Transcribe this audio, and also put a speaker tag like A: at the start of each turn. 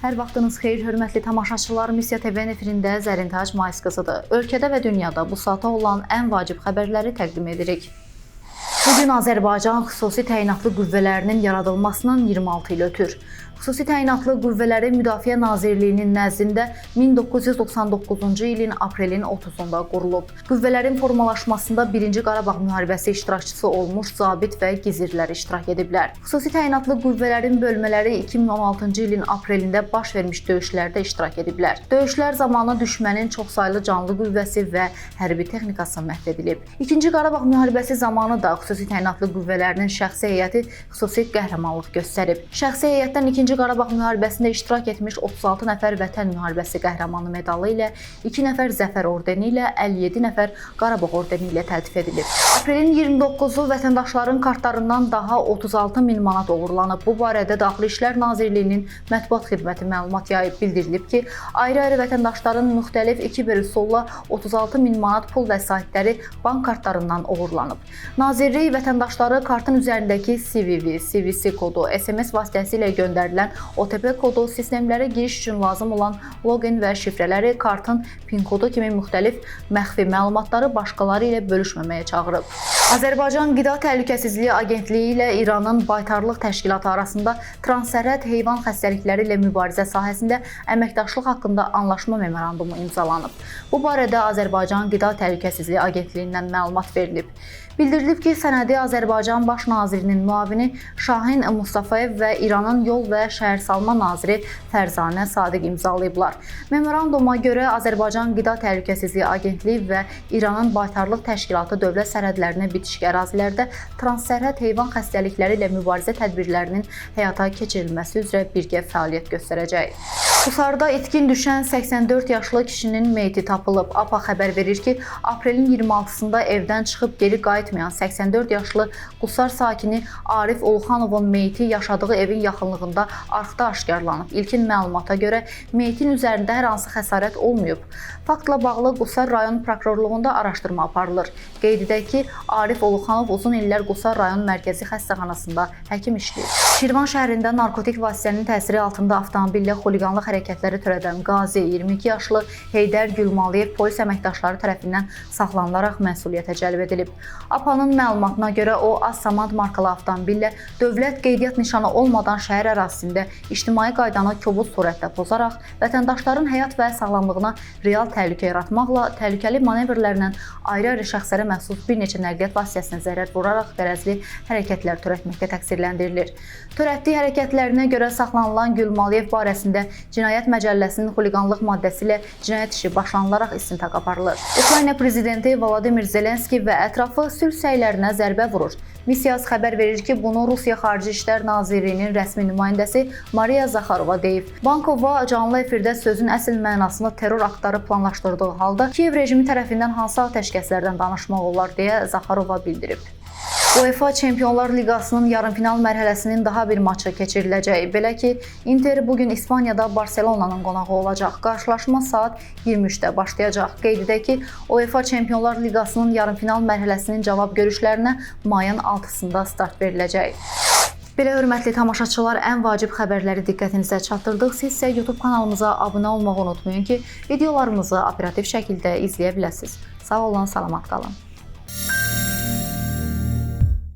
A: Hər vaxtınız xeyir, hörmətli tamaşaçılar. Missiya TV-nin efirində Zərin Tac Mayıs qızıdır. Ölkədə və dünyada bu saata olan ən vacib xəbərləri təqdim edirik. Bugün Azərbaycan xüsusi təyinatlı qüvvələrinin yaradılmasının 26 il ötür. Xüsusi təyinatlı qüvvələri Müdafiə Nazirliyinin nəzdində 1999-cu ilin aprelin 30-da qurulub. Qüvvələrin formalaşmasında 1-ci Qarabağ müharibəsi iştirakçısı olmuş zabit və gizirlər iştirak ediblər. Xüsusi təyinatlı qüvvələrin bölmələri 2016-cı ilin aprelində baş vermiş döyüşlərdə iştirak ediblər. Döyüşlər zamanı düşmənin çoxsaylı canlı qüvvəsi və hərbi texnikası məhv edilib. 2-ci Qarabağ müharibəsi zamanı da xüsusi təyinatlı qüvvələrinin şəxsi heyəti xüsusi qəhrəmanlıq göstərib. Şəxsi heyətdən 2-ci Qarabağ müharibəsində iştirak etmiş 36 nəfər Vətən müharibəsi qəhrəmanı medalı ilə, 2 nəfər Zəfər ordeni ilə, 57 nəfər Qarabağ ordeni ilə təltif edilib. Aprelin 29-u vətəndaşların kartlarından daha 36 min manat oğurlanıb. Bu barədə Daxili İşlər Nazirliyinin mətbuat xidməti məlumat yayıb. Bildirilib ki, ayrı-ayrı vətəndaşların müxtəlif 2 üsulla 36 min manat pul vəsaitləri bank kartlarından oğurlanıb. Nazirlik vətəndaşları kartın üzərindəki CVV, CVC kodu, SMS vasitəsilə göndərilən OTP kodu, sistemlərə giriş üçün lazım olan login və şifrələri, kartın PIN kodu kimi müxtəlif məxfi məlumatları başqaları ilə bölüşməməyə çağırıb. Azərbaycan Qida Təhlükəsizliyi Agentliyi ilə İranın Baytarlıq Təşkilatı arasında transsərhəd heyvan xəstəlikləri ilə mübarizə sahəsində əməkdaşlıq haqqında anlaşma memorandumu imzalanıb. Bu barədə Azərbaycan Qida Təhlükəsizliyi Agentliyindən məlumat verilib. Bildirilib ki, sənədi Azərbaycan Baş Nazirinin müavini Şahin Mustafayev və İranın Yol və Şəhərsalma naziri Fərzanə Sadiq imzalayıblar. Memoranduma görə Azərbaycan Qida Təhlükəsizliyi Agentliyi və İranın Baytarlıq Təşkilatı dövlət sərhədlərinə bitişik ərazilərdə transsərhəd heyvan xəstəlikləri ilə mübarizə tədbirlərinin həyata keçirilməsi üzrə birgə fəaliyyət göstərəcək. Qusarda itkin düşən 84 yaşlı kişinin meyiti tapılıb. APA xəbər verir ki, aprelin 26-sında evdən çıxıb geri qayıtmayan 84 yaşlı Qusar sakini Arif Uluxanovun meyiti yaşadığı evin yaxınlığında arxda aşkarlanıb. İlkin məlumata görə meyitin üzərində hər hansı xəsarət olmayıb. Faktla bağlı Qusar rayon prokurorluğunda araşdırma aparılır. Qeyd edək ki, Arif Uluxanov uzun illər Qusar rayon mərkəzi xəstəxanasında həkim işləyir. Şirvan şəhərində narkotik vasitənin təsiri altında avtomobillə xuliqanlıq hərəkətləri törədən Qazi 22 yaşlı Heydər Gülmaliyev polis əməkdaşları tərəfindən saxlanılaraq məsuliyyətə cəlb edilib. APA-nın məlumatına görə o Az-Samad markalı avtomobillə dövlət qeydiyyat nişanı olmadan şəhər ərazisində ictimai qaydanı kobud surətdə pozaraq vətəndaşların həyat və sağlamlığına real təhlükə yaratmaqla təhlükəli manevrlərlə ayrı-ayrı şəxslərə məxsus bir neçə nəqliyyat vasitəsinə zərər vuraraq qərəzli hərəkətlər törətməkdə təqsirləndirilir. Törətdiyi hərəkətlərinə görə saxlanılan Gülmaliyev barəsində Cinayət Məcəlləsinin xuliqanlıq maddəsi ilə cinayət işi başlanılaraq istintaq aparılır. Ukrayna prezidenti Volodimir Zelenski və ətrafı sülh səylərinə zərbə vurur. Missiya xəbər verir ki, bunu Rusiya Xarici İşlər Nazirliyinin rəsmi nümayəndəsi Mariya Zaxarova deyib. Bankova canlı efirdə sözün əsl mənasını terror aktları planlaşdırdığı halda Kiyev rejimi tərəfindən hansı atəşkəslərdən danışmaq olar deyə Zaxarova bildirib. UEFA Çempionlar Liqasının yarımfinal mərhələsinin daha bir maçı keçiriləcək. Belə ki, Inter bugün İspaniyada Barselonanın qonağı olacaq. Qarşılaşma saat 23-də başlayacaq. Qeyd edək ki, UEFA Çempionlar Liqasının yarımfinal mərhələsinin cavab görüşlərinə mayın 6-sında start veriləcək. Belə hörmətli tamaşaçılar, ən vacib xəbərləri diqqətinizə çatdırdıq. Siz isə YouTube kanalımıza abunə olmağı unutmayın ki, videolarımızı operativ şəkildə izləyə biləsiniz. Sağ olun, salamat qalın.